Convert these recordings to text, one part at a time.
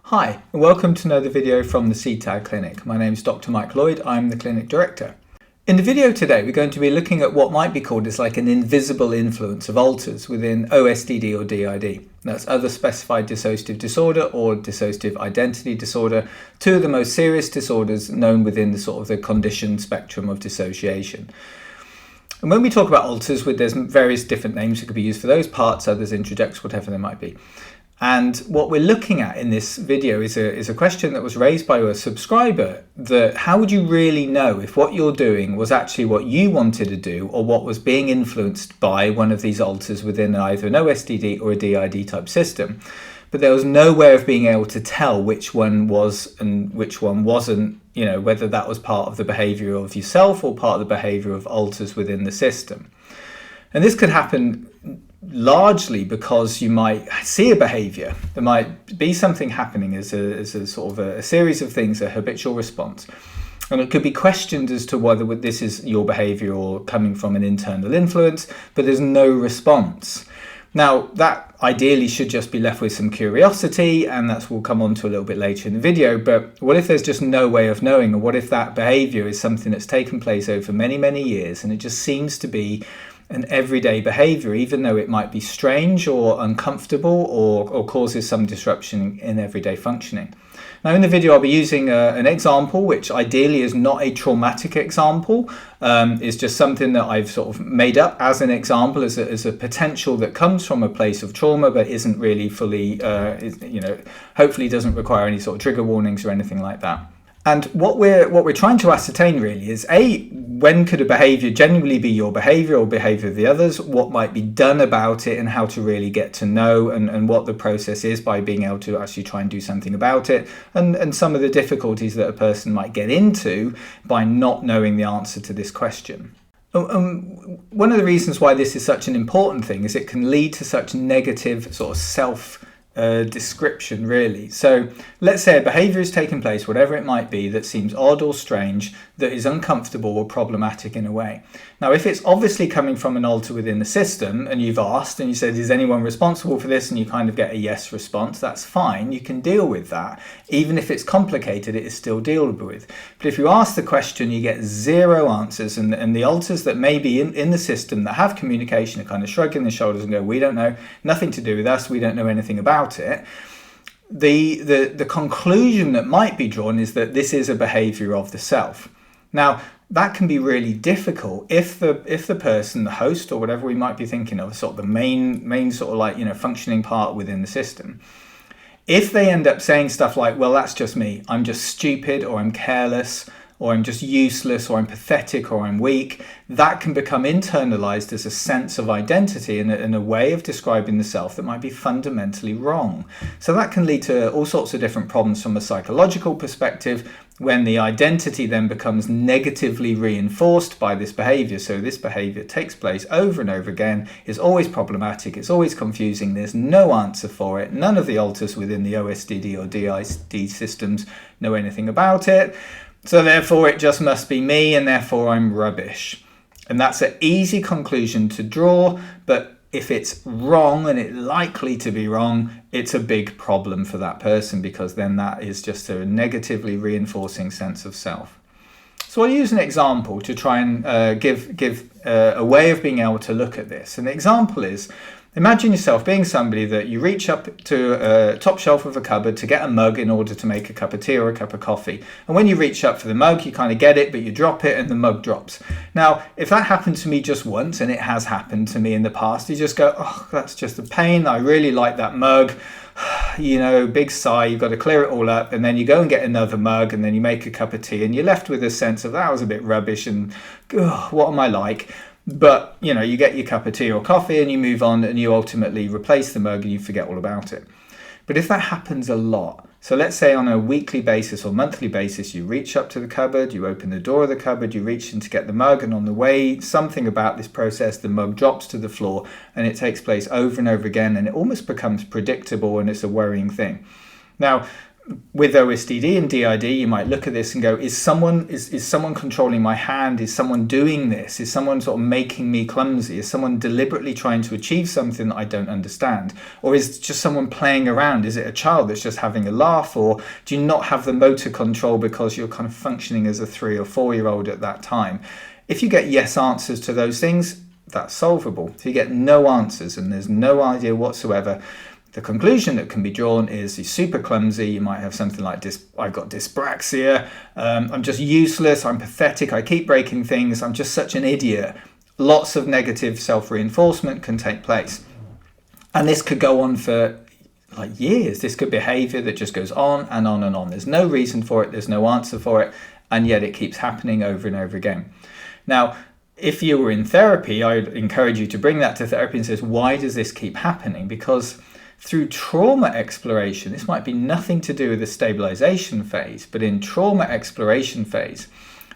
Hi, and welcome to another video from the CTAG Clinic. My name is Dr. Mike Lloyd, I'm the Clinic Director. In the video today, we're going to be looking at what might be called as like an invisible influence of alters within OSDD or DID. That's other specified dissociative disorder or dissociative identity disorder, two of the most serious disorders known within the sort of the condition spectrum of dissociation. And when we talk about alters, there's various different names that could be used for those parts, others introducts, whatever they might be. And what we're looking at in this video is a question that was raised by a subscriber, that how would you really know if what you're doing was actually what you wanted to do or what was being influenced by one of these alters within either an OSDD or a DID type system. But there was no way of being able to tell which one was and which one wasn't, whether that was part of the behavior of yourself or part of the behavior of alters within the system. And this could happen largely because you might see a behavior. There might be something happening as a sort of a series of things, a habitual response. And it could be questioned as to whether this is your behavior or coming from an internal influence, but there's no response. Now, that ideally should just be left with some curiosity, and that's we'll come on to a little bit later in the video. But what if there's just no way of knowing, or what if that behavior is something that's taken place over many, many years, and it just seems to be an everyday behavior, even though it might be strange or uncomfortable or causes some disruption in everyday functioning. Now in the video I'll be using an example which ideally is not a traumatic example, is just something that I've sort of made up as an example, as a potential that comes from a place of trauma but isn't really fully, hopefully doesn't require any sort of trigger warnings or anything like that. And what we're trying to ascertain really is when could a behavior genuinely be your behavior or behavior of the others, what might be done about it, and how to really get to know and what the process is by being able to actually try and do something about it, and some of the difficulties that a person might get into by not knowing the answer to this question. One of the reasons why this is such an important thing is it can lead to such negative sort of self description really. So let's say a behavior is taking place, whatever it might be, that seems odd or strange, that is uncomfortable or problematic in a way. Now if it's obviously coming from an alter within the system and you've asked and you said, is anyone responsible for this, and you kind of get a yes response, that's fine, you can deal with that. Even if it's complicated, it is still dealt with. But if you ask the question, you get zero answers, and the alters that may be in the system that have communication are kind of shrugging their shoulders and go, we don't know, nothing to do with us, we don't know anything about it. The conclusion that might be drawn is that this is a behavior of the self. Now that can be really difficult if the person, the host or whatever we might be thinking of, sort of the main sort of like functioning part within the system, if they end up saying stuff like, well, that's just me, I'm just stupid, or I'm careless, or I'm just useless, or I'm pathetic, or I'm weak, that can become internalized as a sense of identity and a way of describing the self that might be fundamentally wrong. So that can lead to all sorts of different problems from a psychological perspective, when the identity then becomes negatively reinforced by this behavior. So this behavior takes place over and over again, is always problematic, it's always confusing, there's no answer for it, none of the alters within the OSDD or DID systems know anything about it. So therefore it just must be me, and therefore I'm rubbish. And that's an easy conclusion to draw, but if it's wrong, and it's likely to be wrong, it's a big problem for that person, because then that is just a negatively reinforcing sense of self. So I'll use an example to try and give a way of being able to look at this. And the example is, imagine yourself being somebody that you reach up to a top shelf of a cupboard to get a mug in order to make a cup of tea or a cup of coffee. And when you reach up for the mug, you kind of get it, but you drop it and the mug drops. Now, if that happened to me just once, and it has happened to me in the past, you just go, oh, that's just a pain. I really like that mug. Big sigh, you've got to clear it all up, and then you go and get another mug, and then you make a cup of tea, and you're left with a sense of, that was a bit rubbish, and what am I like? But, you get your cup of tea or coffee and you move on, and you ultimately replace the mug and you forget all about it. But if that happens a lot, so let's say on a weekly basis or monthly basis, you reach up to the cupboard, you open the door of the cupboard, you reach in to get the mug, and on the way, something about this process, the mug drops to the floor, and it takes place over and over again, and it almost becomes predictable, and it's a worrying thing. Now, with OSDD and DID, you might look at this and go, is someone controlling my hand? Is someone doing this? Is someone sort of making me clumsy? Is someone deliberately trying to achieve something that I don't understand? Or is it just someone playing around? Is it a child that's just having a laugh? Or do you not have the motor control because you're kind of functioning as a 3 or 4-year-old at that time? If you get yes answers to those things, that's solvable. If you get no answers and there's no idea whatsoever, the conclusion that can be drawn is you're super clumsy. You might have something like I've got dyspraxia. I'm just useless. I'm pathetic. I keep breaking things. I'm just such an idiot. Lots of negative self-reinforcement can take place. And this could go on for like years. This could be behavior that just goes on and on and on. There's no reason for it. There's no answer for it. And yet it keeps happening over and over again. Now, if you were in therapy, I'd encourage you to bring that to therapy and say, why does this keep happening? Because through trauma exploration, this might be nothing to do with the stabilization phase, but in trauma exploration phase,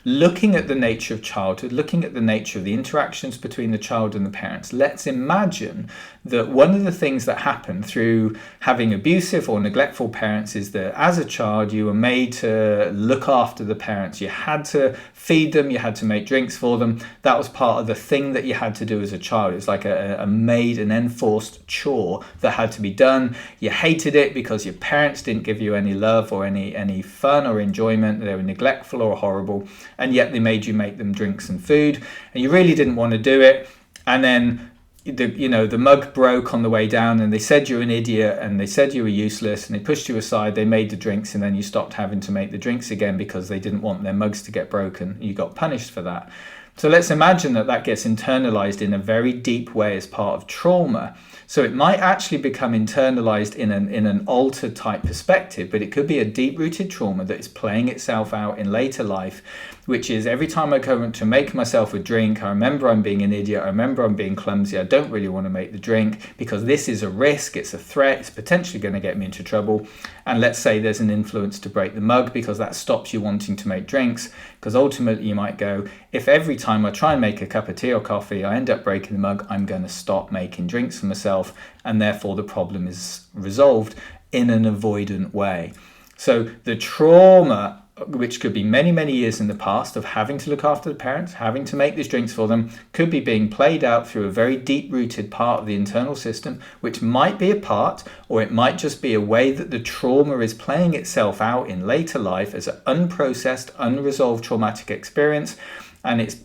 looking at the nature of childhood, looking at the nature of the interactions between the child and the parents, let's imagine that one of the things that happen through having abusive or neglectful parents is that as a child you were made to look after the parents. You had to feed them, you had to make drinks for them. That was part of the thing that you had to do as a child. It was like a made and enforced chore that had to be done. You hated it because your parents didn't give you any love or any fun or enjoyment. They were neglectful or horrible, and yet they made you make them drinks and food, and you really didn't want to do it. And then the mug broke on the way down, and they said you're an idiot, and they said you were useless, and they pushed you aside. They made the drinks, and then you stopped having to make the drinks again because they didn't want their mugs to get broken. You got punished for that. So let's imagine that gets internalized in a very deep way as part of trauma. So it might actually become internalized in an altered type perspective, but it could be a deep-rooted trauma that is playing itself out in later life, which is every time I go to make myself a drink, I remember I'm being an idiot, I remember I'm being clumsy, I don't really want to make the drink because this is a risk, it's a threat, it's potentially going to get me into trouble. And let's say there's an influence to break the mug because that stops you wanting to make drinks, because ultimately you might go, if every time I try and make a cup of tea or coffee, I end up breaking the mug, I'm going to stop making drinks for myself, and therefore the problem is resolved in an avoidant way. So the trauma, which could be many, many years in the past of having to look after the parents, having to make these drinks for them, could be being played out through a very deep-rooted part of the internal system, which might be a part, or it might just be a way that the trauma is playing itself out in later life as an unprocessed, unresolved traumatic experience, and it's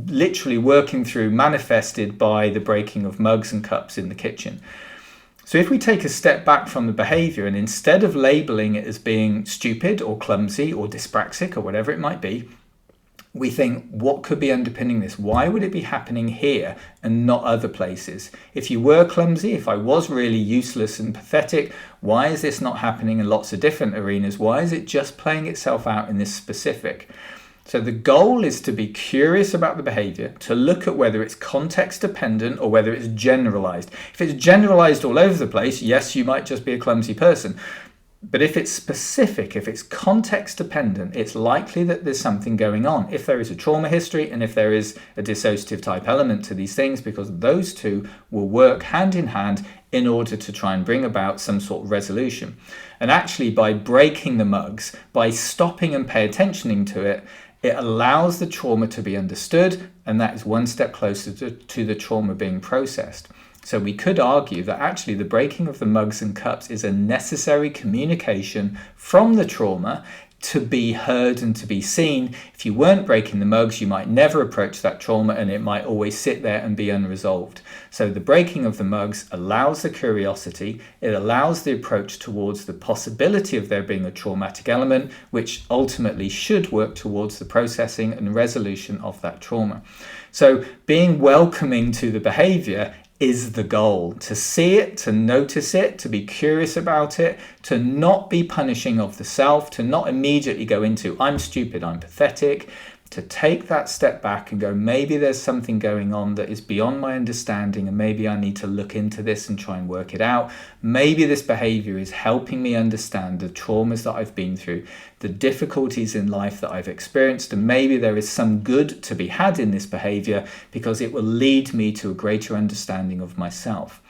literally working through, manifested by the breaking of mugs and cups in the kitchen. So if we take a step back from the behavior and instead of labeling it as being stupid or clumsy or dyspraxic or whatever it might be, we think, what could be underpinning this? Why would it be happening here and not other places? If you were clumsy, if I was really useless and pathetic, why is this not happening in lots of different arenas? Why is it just playing itself out in this specific? So the goal is to be curious about the behavior, to look at whether it's context dependent or whether it's generalized. If it's generalized all over the place, yes, you might just be a clumsy person. But if it's specific, if it's context dependent, it's likely that there's something going on. If there is a trauma history and if there is a dissociative type element to these things, because those two will work hand in hand in order to try and bring about some sort of resolution. And actually by breaking the mugs, by stopping and pay attention to it, it allows the trauma to be understood, and that is one step closer to the trauma being processed. So we could argue that actually the breaking of the mugs and cups is a necessary communication from the trauma to be heard and to be seen. If you weren't breaking the mugs, you might never approach that trauma and it might always sit there and be unresolved. So the breaking of the mugs allows the curiosity, it allows the approach towards the possibility of there being a traumatic element, which ultimately should work towards the processing and resolution of that trauma. So being welcoming to the behavior is the goal, to see it, to notice it, to be curious about it, to not be punishing of the self, to not immediately go into I'm stupid, I'm pathetic, to take that step back and go, maybe there's something going on that is beyond my understanding and maybe I need to look into this and try and work it out. Maybe this behavior is helping me understand the traumas that I've been through, the difficulties in life that I've experienced, and maybe there is some good to be had in this behavior because it will lead me to a greater understanding of myself.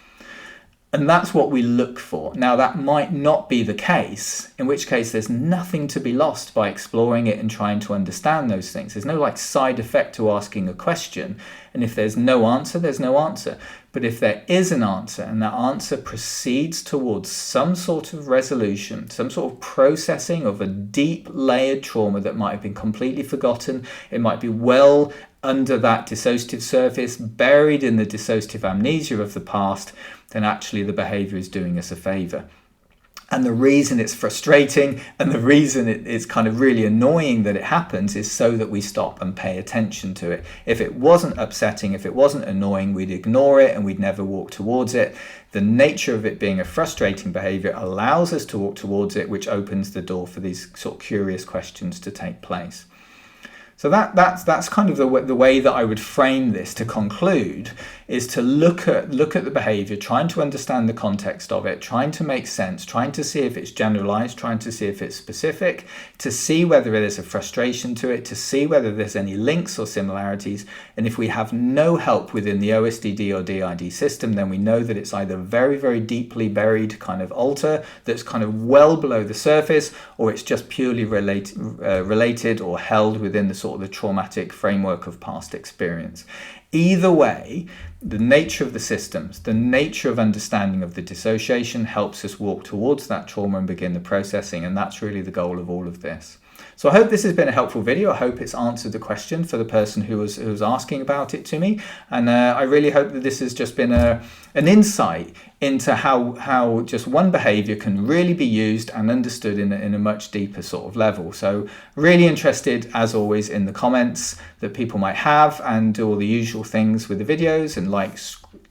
And that's what we look for. Now, that might not be the case, in which case there's nothing to be lost by exploring it and trying to understand those things. There's no like side effect to asking a question. And if there's no answer, there's no answer. But if there is an answer and that answer proceeds towards some sort of resolution, some sort of processing of a deep layered trauma that might have been completely forgotten, it might be well under that dissociative surface, buried in the dissociative amnesia of the past, then actually the behavior is doing us a favor. And the reason it's frustrating and the reason it's kind of really annoying that it happens is so that we stop and pay attention to it. If it wasn't upsetting, if it wasn't annoying, we'd ignore it and we'd never walk towards it. The nature of it being a frustrating behavior allows us to walk towards it, which opens the door for these sort of curious questions to take place. So that's kind of the way that I would frame this to conclude, is to look at the behavior, trying to understand the context of it, trying to make sense, trying to see if it's generalized, trying to see if it's specific, to see whether there's a frustration to it, to see whether there's any links or similarities. And if we have no help within the OSDD or DID system, then we know that it's either very, very deeply buried kind of alter that's kind of well below the surface, or it's just purely related or held within the sort of the traumatic framework of past experience. Either way, the nature of the systems, the nature of understanding of the dissociation helps us walk towards that trauma and begin the processing, and that's really the goal of all of this. So I hope this has been a helpful video. I hope it's answered the question for the person who was asking about it to me, and I really hope that this has just been an insight into how just one behavior can really be used and understood in a much deeper sort of level. So really interested, as always, in the comments that people might have, and do all the usual things with the videos, and like,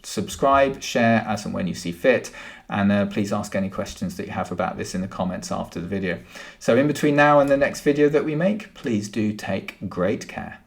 subscribe, share as and when you see fit, and please ask any questions that you have about this in the comments after the video. So in between now and the next video that we make, please do take great care.